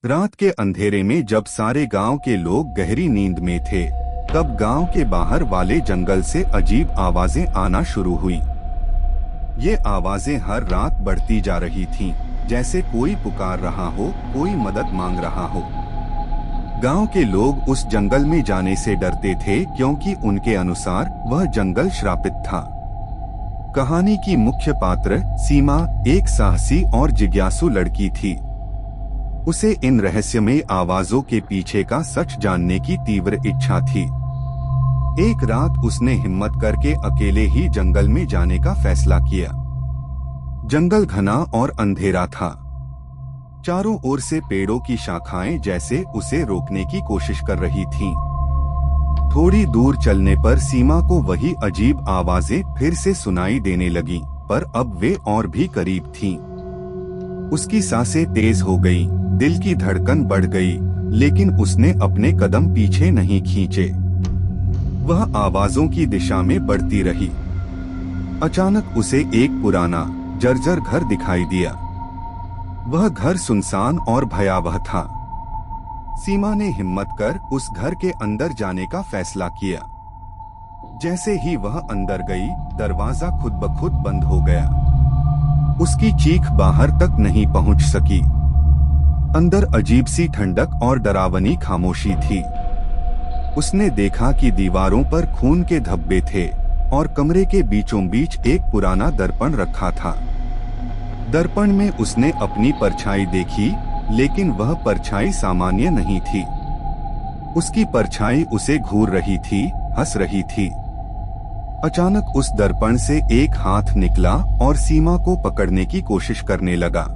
रात के अंधेरे में जब सारे गांव के लोग गहरी नींद में थे, तब गांव के बाहर वाले जंगल से अजीब आवाजें आना शुरू हुई। ये आवाजें हर रात बढ़ती जा रही थीं, जैसे कोई पुकार रहा हो, कोई मदद मांग रहा हो। गांव के लोग उस जंगल में जाने से डरते थे क्योंकि उनके अनुसार वह जंगल श्रापित था। कहानी की मुख्य पात्र सीमा एक साहसी और जिज्ञासु लड़की थी। उसे इन रहस्यमय आवाजों के पीछे का सच जानने की तीव्र इच्छा थी। एक रात उसने हिम्मत करके अकेले ही जंगल में जाने का फैसला किया। जंगल घना और अंधेरा था। चारों ओर से पेड़ों की शाखाएं जैसे उसे रोकने की कोशिश कर रही थीं। थोड़ी दूर चलने पर सीमा को वही अजीब आवाजें फिर से सुनाई देने लगीं, पर अब वे और भी करीब थीं। उसकी सांसें तेज हो गईं, दिल की धड़कन बढ़ गई, लेकिन उसने अपने कदम पीछे नहीं खींचे। वह आवाजों की दिशा में बढ़ती रही। अचानक उसे एक पुराना जर्जर घर दिखाई दिया। वह घर सुनसान और भयावह था। सीमा ने हिम्मत कर उस घर के अंदर जाने का फैसला किया। जैसे ही वह अंदर गई, दरवाजा खुद ब खुद बंद हो गया। उसकी चीख बाहर तक नहीं पहुंच सकी। अंदर अजीब सी ठंडक और डरावनी खामोशी थी। उसने देखा कि दीवारों पर खून के धब्बे थे और कमरे के बीचों बीच एक पुराना दर्पण रखा था। दर्पण में उसने अपनी परछाई देखी, लेकिन वह परछाई सामान्य नहीं थी। उसकी परछाई उसे घूर रही थी, हंस रही थी। अचानक उस दर्पण से एक हाथ निकला और सीमा को पकड़ने की कोशिश करने लगा।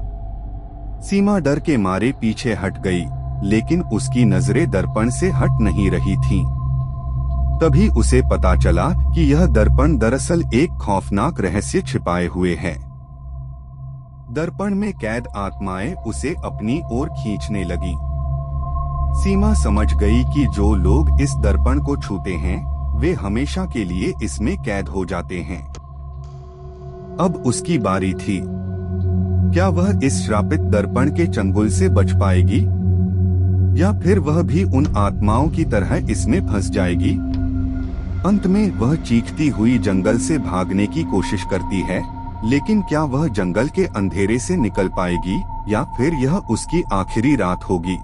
सीमा डर के मारे पीछे हट गई, लेकिन उसकी नजरें दर्पण से हट नहीं रही थीं। तभी उसे पता चला कि यह दर्पण दरअसल एक खौफनाक रहस्य छिपाए हुए है। दर्पण में कैद आत्माएं उसे अपनी ओर खींचने लगीं। सीमा समझ गई कि जो लोग इस दर्पण को छूते हैं, वे हमेशा के लिए इसमें कैद हो जाते हैं। अब उसकी बारी थी। क्या वह इस श्रापित दर्पण के चंगुल से बच पाएगी, या फिर वह भी उन आत्माओं की तरह इसमें फंस जाएगी? अंत में वह चीखती हुई जंगल से भागने की कोशिश करती है, लेकिन क्या वह जंगल के अंधेरे से निकल पाएगी, या फिर यह उसकी आखिरी रात होगी?